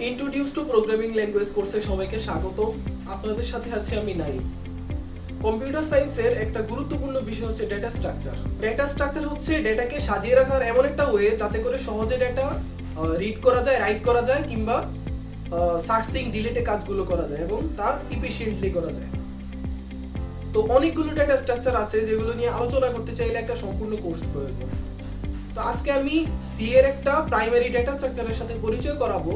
Introduce two programming language কোর্সে সবাইকে স্বাগত। আপনাদের সাথে আছি আমি নাইম। কম্পিউটার সায়েন্সের একটা গুরুত্বপূর্ণ বিষয় হচ্ছে ডেটা স্ট্রাকচার। ডেটা স্ট্রাকচার হচ্ছে ডেটাকে সাজিয়ে রাখার এমন একটা ওয়ে যাতে করে সহজে ডেটা রিড করা যায়, রাইট করা যায়, কিংবা সার্চিং ডিলিটে কাজগুলো করা যায় এবং তা ইফিশিয়েন্টলি করা যায়। তো অনেকগুলো ডেটা স্ট্রাকচার আছে যেগুলো নিয়ে আলোচনা করতে চাইলে একটা সম্পূর্ণ কোর্স প্রয়োজন। তো আজকে আমি সি এর একটা প্রাইমারি ডেটা স্ট্রাকচারের সাথে পরিচয় করাবো।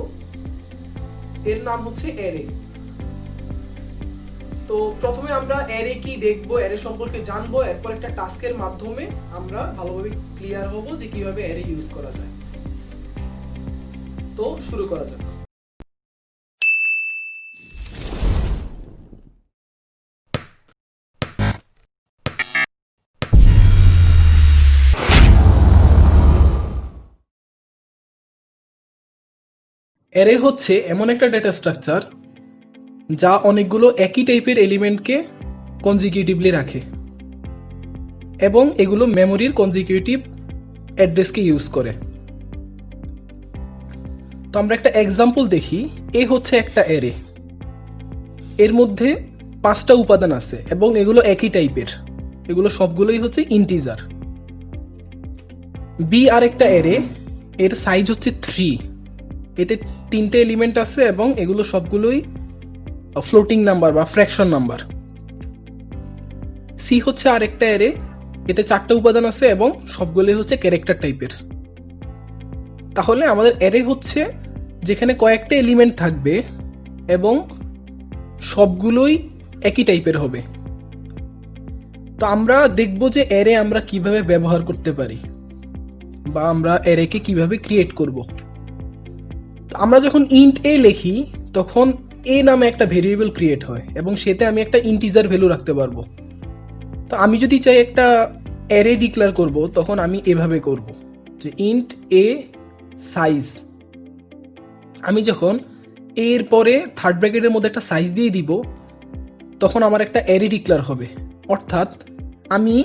এর নাম হচ্ছে অ্যারে। তো প্রথমে আমরা অ্যারে কি দেখবো, অ্যারে সম্পর্কে জানবো, এরপর একটা টাস্কের মাধ্যমে আমরা ভালোভাবে ক্লিয়ার হব যে কিভাবে অ্যারে ইউজ করা যায়। তো শুরু করা যাক। অ্যারে হচ্ছে এমন একটা ডেটা স্ট্রাকচার যা অনেকগুলো একই টাইপের এলিমেন্টকে কনজিকিউটিভলি রাখে এবং এগুলো মেমোরির কনজিকিউটিভ অ্যাড্রেসকে ইউজ করে। তো আমরা একটা এক্সাম্পল দেখি। এ হচ্ছে একটা অ্যারে, এর মধ্যে 5টা উপাদান আছে এবং এগুলো একই টাইপের, এগুলো সবগুলোই হচ্ছে ইন্টিজার। বি আর একটা অ্যারে, এর সাইজ হচ্ছে 3, এতে 3টে এলিমেন্ট আছে এবং এগুলো সবগুলোই ফ্লোটিং নাম্বার বা ফ্র্যাকশন নাম্বার। সি হচ্ছে আরেকটা অ্যারে, এতে 4টা উপাদান আছে এবং সবগুলোই হচ্ছে ক্যারেক্টার টাইপের। তাহলে আমাদের অ্যারে হচ্ছে যেখানে কয়েকটা এলিমেন্ট থাকবে এবং সবগুলোই একই টাইপের হবে। তো আমরা দেখব যে অ্যারে আমরা কিভাবে ব্যবহার করতে পারি বা আমরা অ্যারেকে কিভাবে ক্রিয়েট করব। তো আমরা যখন ইন্ট এ লিখি তখন এ নামে একটা ভেরিয়েবল ক্রিয়েট হয় এবং সেতে আমি একটা ইন্টিজার ভ্যালু রাখতে পারবো। তো আমি যদি চাই একটা অ্যারে ডিক্লেয়ার করব তখন আমি এভাবে করব যে ইন্ট এ সাইজ। আমি যখন এর পরে থার্ড ব্র্যাকেটের মধ্যে একটা সাইজ দিয়ে দিব তখন আমার একটা অ্যারে ডিক্লেয়ার হবে। অর্থাৎ আমি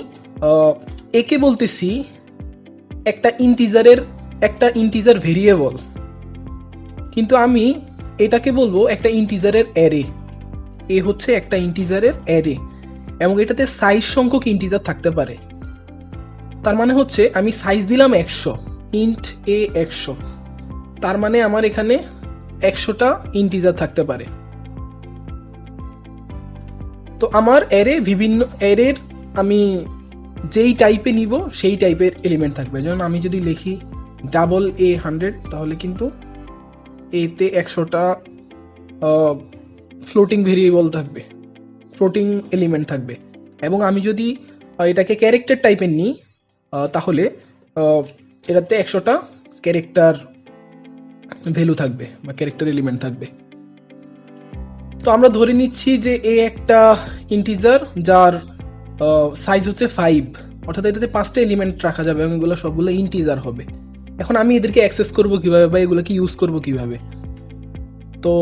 একে বলতেছি একটা ইন্টিজার ভেরিয়েবল, কিন্তু আমি এটাকে বলবো একটা ইন্টিজারের অ্যারে। এ হচ্ছে একটা ইন্টিজারের অ্যারে এবং এটাতে সাইজ সংখ্যক ইন্টিজার থাকতে পারে। তার মানে হচ্ছে আমি সাইজ দিলাম 100, ইন্ট এ 100, তার মানে আমার এখানে 100টা ইন্টিজার থাকতে পারে। তো আমার অ্যারের আমি যেই টাইপে নিব সেই টাইপের এলিমেন্ট থাকবে। যেমন আমি যদি লিখি ডাবল এ 100 তাহলে কিন্তু এতে 100টা ফ্লোটিং ভেরিয়েবল থাকবে, ফ্লোটিং এলিমেন্ট থাকবে। এবং আমি যদি এটাকে ক্যারেক্টার টাইপের নিই তাহলে এটাতে 100টা ক্যারেক্টার ভ্যালু থাকবে বা ক্যারেক্টার এলিমেন্ট থাকবে। তো আমরা ধরে নিচ্ছি যে এ একটা ইন্টিজার যার সাইজ হচ্ছে 5, অর্থাৎ এটাতে 5টা এলিমেন্ট রাখা যাবে এবং এগুলো সবগুলো ইন্টিজার হবে। এখন আমি এদেরকে অ্যাক্সেস করব কিভাবে বা এগুলোকে ইউজ করব কিভাবে? তো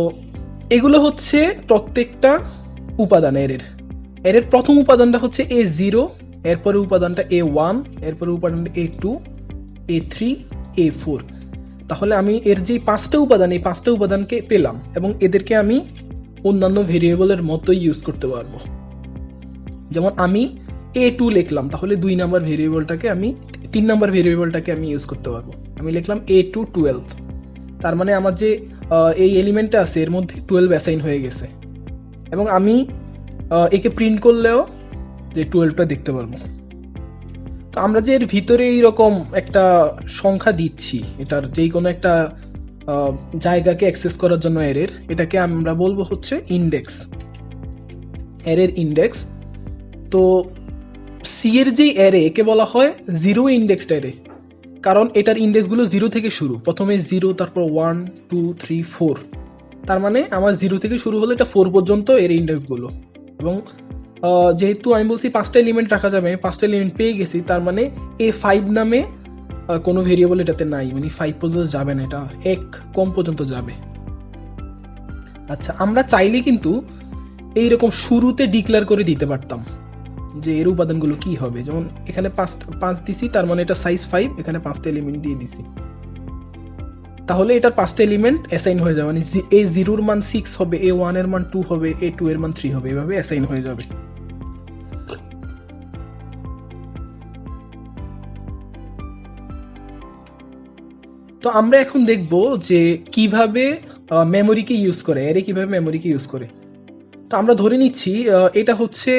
এগুলো হচ্ছে প্রত্যেকটা উপাদান এর প্রথম উপাদানটা হচ্ছে A0, এরপরে উপাদানটা A1, এরপরে উপাদানটা A2, A3, A4। তাহলে আমি এর যে 5টা উপাদান, এই 5টা উপাদানকে পেলাম এবং এদেরকে আমি অন্যান্য ভেরিয়েবলের মতোই ইউজ করতে পারবো। যেমন আমি A2 লিখলাম, তাহলে 2 নাম্বার ভেরিয়েবলটাকে আমি 3 নাম্বার ভেরিয়েবলটাকে আমি ইউজ করতে পারবো। আমি লিখলাম A2 12, তার মানে আমার যে এই এলিমেন্টটা আছে এর মধ্যে 12 অ্যাসাইন হয়ে গেছে এবং আমি একে প্রিন্ট করলেও যে 12টা দেখতে পারবো। তো আমরা যে এর ভিতরে এইরকম একটা সংখ্যা দিচ্ছি, এটার যেই কোনো একটা জায়গাকে অ্যাক্সেস করার জন্য এটাকে আমরা বলবো হচ্ছে ইন্ডেক্স, অ্যারের ইন্ডেক্স। তো সি এর যে অ্যারে একে বলা হয় জিরো ইন্ডেক্সড অ্যারে, কারণ এটার ইন্ডেক্সগুলো 0 থেকে শুরু। প্রথমে 0, তারপর 1, 2, 3, 4, তার মানে আমার 0 থেকে শুরু হলে এটা 4 পর্যন্ত এর ইন্ডেক্সগুলো। এবং যেহেতু আমি বলছি 5টা এলিমেন্ট রাখা যাবে, 5টা এলিমেন্ট পেয়ে গেছি, তার মানে A5 নামে কোনো ভেরিয়েবল এটাতে নাই, মানে 5 পর্যন্ত যাবে না, এটা 1 কম পর্যন্ত যাবে। আচ্ছা, আমরা চাইলে কিন্তু এইরকম শুরুতে ডিক্লেয়ার করে দিতে পারতাম যে এর উপাদানগুলো কি হবে। যেমন এখানে 5 দিছি, তার মানে এটা সাইজ 5, এখানে 5টা এলিমেন্ট দিয়ে দিছি। তাহলে এটার 5টা এলিমেন্ট অ্যাসাইন হয়ে যাবে, মানে এ 0 এর মান 6 হবে, এ 1 এর মান 2 হবে, এ 2 এর মান 3 হবে, এভাবে অ্যাসাইন হয়ে যাবে। তো আমরা এখন দেখব যে কিভাবে মেমোরিকে ইউজ করে, অ্যারে কিভাবে মেমোরিকে ইউজ করে। তো আমরা ধরে নিচ্ছি এটা হচ্ছে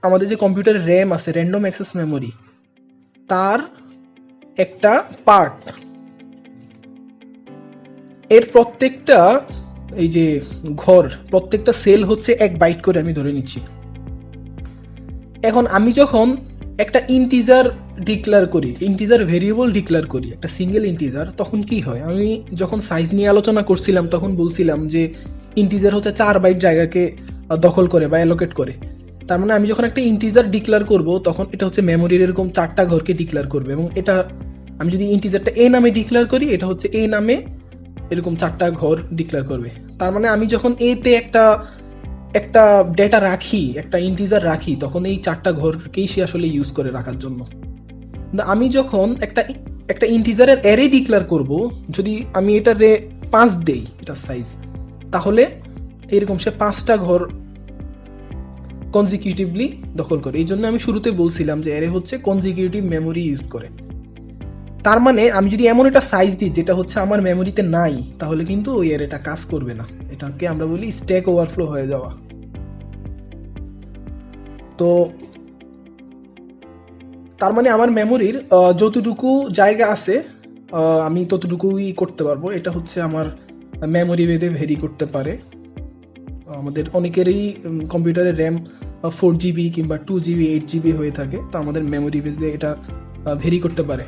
আমাদের যে কম্পিউটারের র্যাম আছে, র্যান্ডম অ্যাক্সেস মেমোরি, তার একটা পার্ট। এর প্রত্যেকটা এই যে ঘর, প্রত্যেকটা সেল হচ্ছে 1 বাইট করে আমি ধরে নিচ্ছি। এখন আমি যখন একটা ইন্টিজার ডিক্লেয়ার করি, ইন্টিজার ভেরিয়েবল ডিক্লেয়ার করি, একটা সিঙ্গেল ইন্টিজার, তখন কি হয়? আমি যখন সাইজ নিয়ে আলোচনা করছিলাম তখন বলছিলাম যে ইন্টিজার হচ্ছে 4 বাইট জায়গাকে দখল করে বা অ্যালোকেট করে। তার মানে আমি যখন একটা ইন্টিজার ডিক্লেয়ার করব তখন এটা হচ্ছে মেমোরির এরকম 4টা ঘরকে ডিক্লেয়ার করবে, এবং এটা আমি যদি ইন্টিজারটা এ নামে ডিক্লেয়ার করি, এটা হচ্ছে এ নামে এরকম 4টা ঘর ডিক্লেয়ার করবে। তার মানে আমি যখন এতে একটা ডেটা রাখি, একটা ইন্টিজার রাখি, তখন এই 4টা ঘরকেই সে আসলে ইউজ করে রাখার জন্য। কিন্তু আমি যখন একটা ইন্টিজারের অ্যারে ডিক্লেয়ার করব, যদি আমি এটারে 5 দেই, এটার সাইজ, তাহলে এরকম সে 5টা ঘর কনজিকিউটিভলি দখল করে। এই জন্য আমি শুরুতে বলছিলাম যে অ্যারে হচ্ছে কনজিকিউটিভ মেমোরি ইউজ করে। তার মানে আমি যদি এমন একটা সাইজ দিই যেটা হচ্ছে আমার মেমোরিতে নাই, তাহলে কিন্তু ওই অ্যারেটা কাজ করবে না। এটাকে আমরা বলি স্ট্যাক ওভারফ্লো হয়ে যাওয়া। তো তার মানে আমার মেমোরির যতটুকু জায়গা আছে আমি ততটুকুই করতে পারবো। এটা হচ্ছে আমার মেমোরি ভেদে ভেরি করতে পারে। আমাদের অনেকেরই কম্পিউটারের র্যাম 4 GB কিংবা 2 GB 8 GB হয়ে থাকে, তো আমাদের মেমোরি ভেদে এটা ভেরি করতে পারে।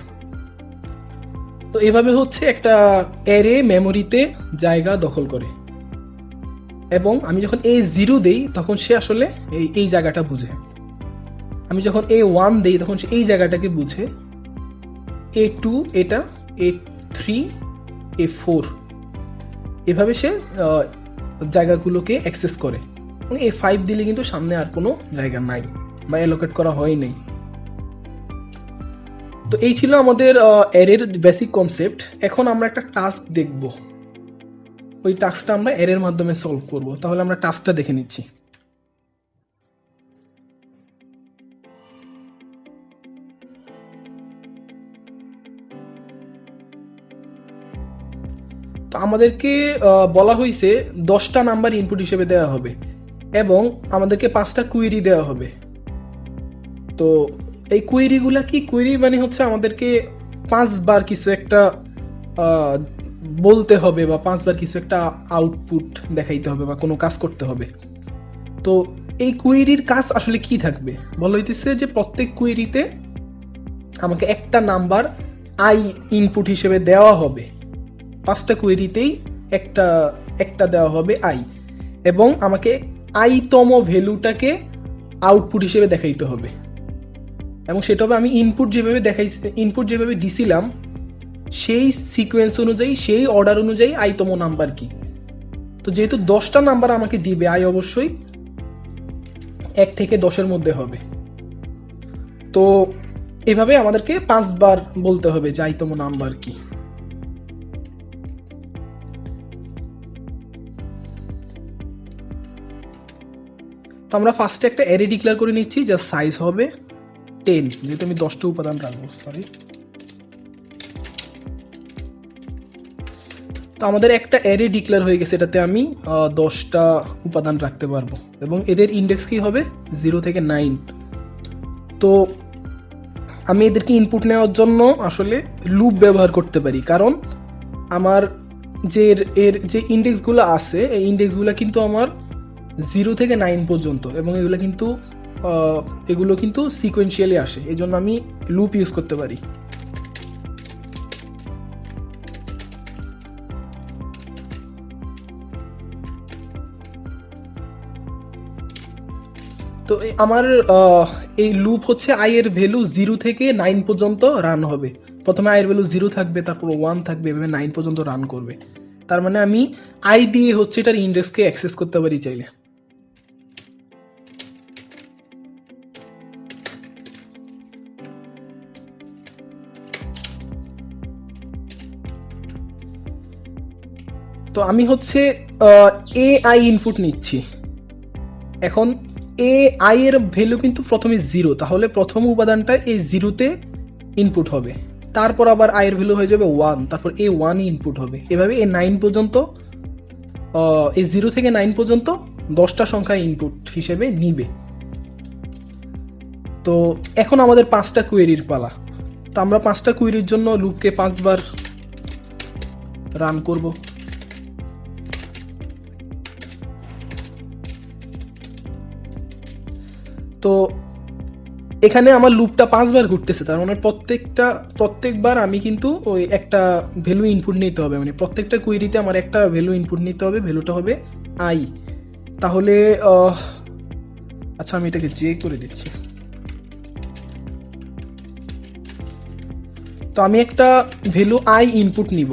তো এভাবে হচ্ছে একটা অ্যারে মেমোরিতে জায়গা দখল করে, এবং আমি যখন A0 দেই তখন সে আসলে এই জায়গাটা বুঝে। আমি যখন A1 দেই তখন সে এই জায়গাটাকে বুঝে। A2 এটা, A3, A4 এভাবে সে জায়গাগুলোকে অ্যাক্সেস করে। এবং A5 দিলে কিন্তু সামনে আর কোনো জায়গা নাই বা অ্যালোকেট করা হয় নাই। তো এই ছিল আমাদের অ্যারের বেসিক কনসেপ্ট। এখন আমরা একটা টাস্ক দেখব, ওই টাস্কটা আমরা অ্যারের মাধ্যমে সলভ করব। তাহলে আমরা টাস্কটা দেখে নিচ্ছি। তো আমাদেরকে বলা হয়েছে 10টা নাম্বার ইনপুট হিসেবে দেওয়া হবে, এবং আমাদেরকে 5টা কুয়েরি দেওয়া হবে। তো এই কুয়েরিগুলা কি? কুয়েরি মানে হচ্ছে আমাদেরকে 5বার কিছু একটা বলতে হবে, বা 5বার কিছু একটা আউটপুট দেখাইতে হবে, বা কোনো কাজ করতে হবে। তো এই কুয়েরির কাজ আসলে কি থাকবে? বলা হইতেছে যে প্রত্যেক কুয়েরিতে আমাকে একটা নাম্বার আই ইনপুট হিসেবে দেওয়া হবে। 5টা কুয়েরিতেই একটা একটা দেওয়া হবে আই, এবং আমাকে আইতম ভ্যালুটাকে আউটপুট হিসেবে দেখাইতে হবে। এবং সেটা হবে আমি ইনপুট যেভাবে দিছিলাম সেই সিকোয়েন্স অনুযায়ী, সেই অর্ডার অনুযায়ী আইতম নাম্বার কি। তো যেহেতু 10টা নাম্বার আমাকে দিবে, আই অবশ্যই 1 থেকে 10-এর মধ্যে হবে। তো এভাবে আমাদেরকে 5বার বলতে হবে যে আইতম নাম্বার কি। তো আমরা ফার্স্টে একটা অ্যারে ডিক্লেয়ার করে নিচ্ছি, যার সাইজ হবে 10, যেহেতু আমি 10টা উপাদান রাখবো। সরি। তো আমাদের একটা অ্যারে ডিক্লেয়ার হয়ে গেছে, এটাতে আমি 10টা উপাদান রাখতে পারবো, এবং এদের ইন্ডেক্স কি হবে 0 থেকে 9। তো আমি এদেরকে ইনপুট নেওয়ার জন্য আসলে লুপ ব্যবহার করতে পারি, কারণ আমার এর যে ইন্ডেক্সগুলো আছে, এই ইন্ডেক্সগুলো কিন্তু আমার 0 থেকে 9 পর্যন্ত, এবং এগুলো কিন্তু সিকোয়েন্সিয়ালি আসে। এই জন্য আমি লুপ ইউজ করতে পারি। তো আমার এই লুপ হচ্ছে আই এর ভ্যালু 0 থেকে 9 পর্যন্ত রান হবে। প্রথমে আই এর ভ্যালু 0 থাকবে, তারপর 1 থাকবে, এভাবে 9 পর্যন্ত রান করবে। তার মানে আমি আই দিয়ে হচ্ছে এটার ইন্ডেক্সকে অ্যাক্সেস করতে পারি চাইলে। তো আমি হচ্ছে এ আই ইনপুট নিচ্ছি। এখন এ আই এর ভ্যালু কিন্তু প্রথমে 0, তাহলে প্রথম উপাদানটা এই 0-তে ইনপুট হবে, তারপর আবার আই এর ভ্যালু হয়ে যাবে 1, তারপর এ 1 ইনপুট হবে, এভাবে এ 9 পর্যন্ত, এই 0 থেকে 9 পর্যন্ত 10টা সংখ্যা ইনপুট হিসেবে নিবে। তো এখন আমাদের 5টা কোয়েরির পালা। তো আমরা 5টা কোয়েরির জন্য লুপকে 5 বার রান করব। তো এখানে আমার লুপটা 5 বার ঘুরতেছে, তার মানে প্রত্যেকবার আমি কিন্তু ওই একটা ভ্যালু ইনপুট নিতে হবে, মানে প্রত্যেকটা কোয়েরিতে আমার একটা ভ্যালু ইনপুট নিতে হবে, ভ্যালুটা হবে আই। তাহলে আচ্ছা আমি এটাকে জে করে দিচ্ছি। তো আমি একটা ভ্যালু আই ইনপুট নিব।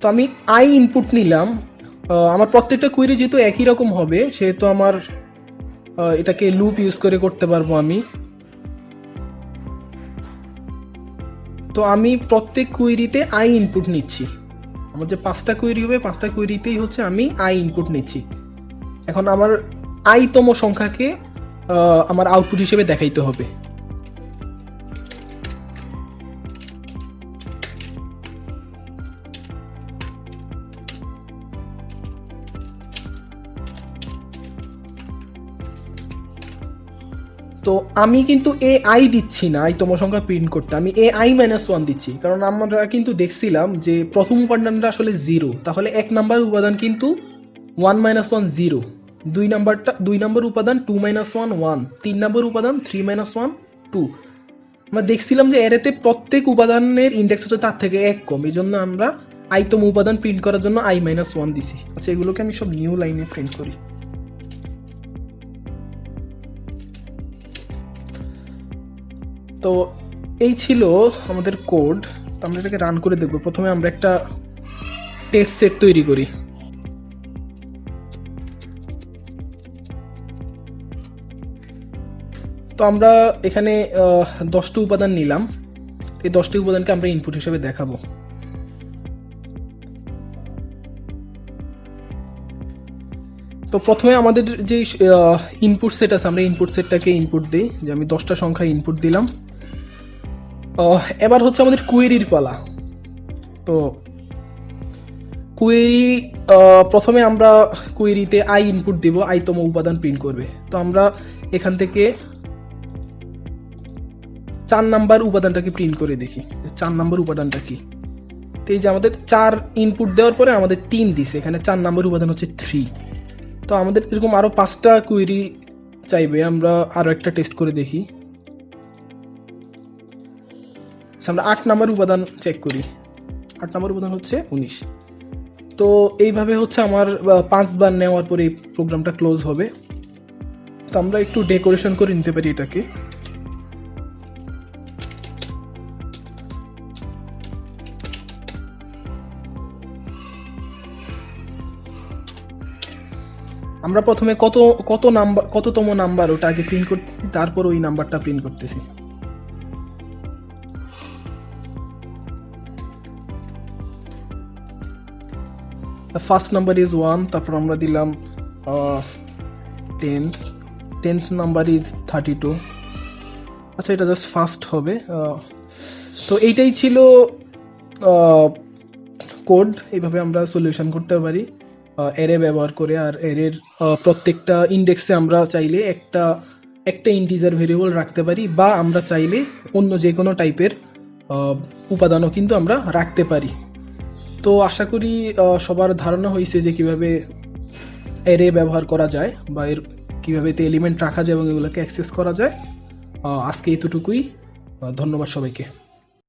তো আমি আই ইনপুট নিলাম। আমার প্রত্যেকটা কোয়েরি যেহেতু একই রকম হবে, সেহেতু আমার এটাকে লুপ ইউজ করে করতে পারবো আমি। তো আমি প্রত্যেক কোয়েরিতে আই ইনপুট নিচ্ছি। আমার যে 5টা কোয়েরি হবে, 5টা কোয়েরিতেই হচ্ছে আমি আই ইনপুট নিচ্ছি। এখন আমার আইতম সংখ্যাকে আমার আউটপুট হিসেবে দেখাইতে হবে। তো আমি কিন্তু এ আই দিচ্ছি না আইতম সংখ্যা প্রিন্ট করতে, আমি এ আই -1 দিচ্ছি, কারণ আমরা কিন্তু দেখছিলাম যে প্রথম উপাদানটা আসলে 0, তাহলে 1 নাম্বার উপাদান কিন্তু 1 - 1 0, 2 নম্বর উপাদান 2 - 1 1, 3 নম্বর উপাদান 3 - 1 2। আমরা দেখছিলাম যে অ্যারেতে প্রত্যেক উপাদানের ইন্ডেক্স হচ্ছে তার থেকে 1 কম, এই জন্য আমরা আইতম উপাদান প্রিন্ট করার জন্য আই -1 দিছি। আচ্ছা এগুলোকে আমি সব নিউ লাইনে প্রিন্ট করি। তো এই ছিল আমাদের কোড। তো আমরা এটাকে রান করে দেখব। প্রথমে আমরা একটা টেক্সট সেট তৈরি করি। তো আমরা এখানে 10টি উপাদান নিলাম, এই 10টি উপাদানকে আমরা ইনপুট হিসেবে দেখাবো। তো প্রথমে আমাদের যে ইনপুট সেট আছে, আমরা ইনপুট সেটটাকে ইনপুট দিই, যে আমি 10টা সংখ্যা ইনপুট দিলাম। এবার হচ্ছে আমাদের কোয়েরির পালা। তো কোয়েরি, প্রথমে আমরা কোয়েরিতে আই ইনপুট দিব, আইতম উপাদান প্রিন্ট করবে। তো আমরা এখান থেকে 4 নাম্বার উপাদানটাকে প্রিন্ট করে দেখি, 4 নাম্বার উপাদানটা কি। তো এই যে আমাদের 4 ইনপুট দেওয়ার পরে আমাদের 3 দিছে, এখানে 4 নাম্বার উপাদান হচ্ছে 3। তো আমাদের এরকম আরো 5টা কোয়েরি চাইবে, আমরা আরো একটা টেস্ট করে দেখি। আমরা 8 নাম্বার উপাদান চেক করি, 8 নাম্বার উপাদান হচ্ছে 19। তো এইভাবে হচ্ছে আমার 5 বার নেওয়ার পরে এই প্রোগ্রামটা ক্লোজ হবে। তো আমরা একটু ডেকোরেশন করে নিতে পারি এটাকে। আমরা প্রথমে কততম নাম্বার ওটা আগে প্রিন্ট করতেছি, তারপর ওই নাম্বারটা প্রিন্ট করতেছি। ফার্স্ট নাম্বার ইজ 1, তারপর আমরা দিলাম 10, 10th নাম্বার ইজ 32। আচ্ছা এটা জাস্ট ফার্স্ট হবে। তো এইটাই ছিল কোড। এইভাবে আমরা সলিউশন করতে পারি অ্যারে ব্যবহার করে। আর অ্যারের প্রত্যেকটা ইন্ডেক্সে আমরা চাইলে একটা ইন্টিজার ভেরিয়েবল রাখতে পারি, বা আমরা চাইলে অন্য যে কোনো টাইপের উপাদানও কিন্তু আমরা রাখতে পারি। তো আশা করি সবার ধারণা হয়েছে যে কিভাবে অ্যারে ব্যবহার করা যায়, বা এর কিভাবে এতে এলিমেন্ট রাখা যায় এবং এগুলোকে অ্যাক্সেস করা যায়। আজকে এতটুকুই। ধন্যবাদ সবাইকে।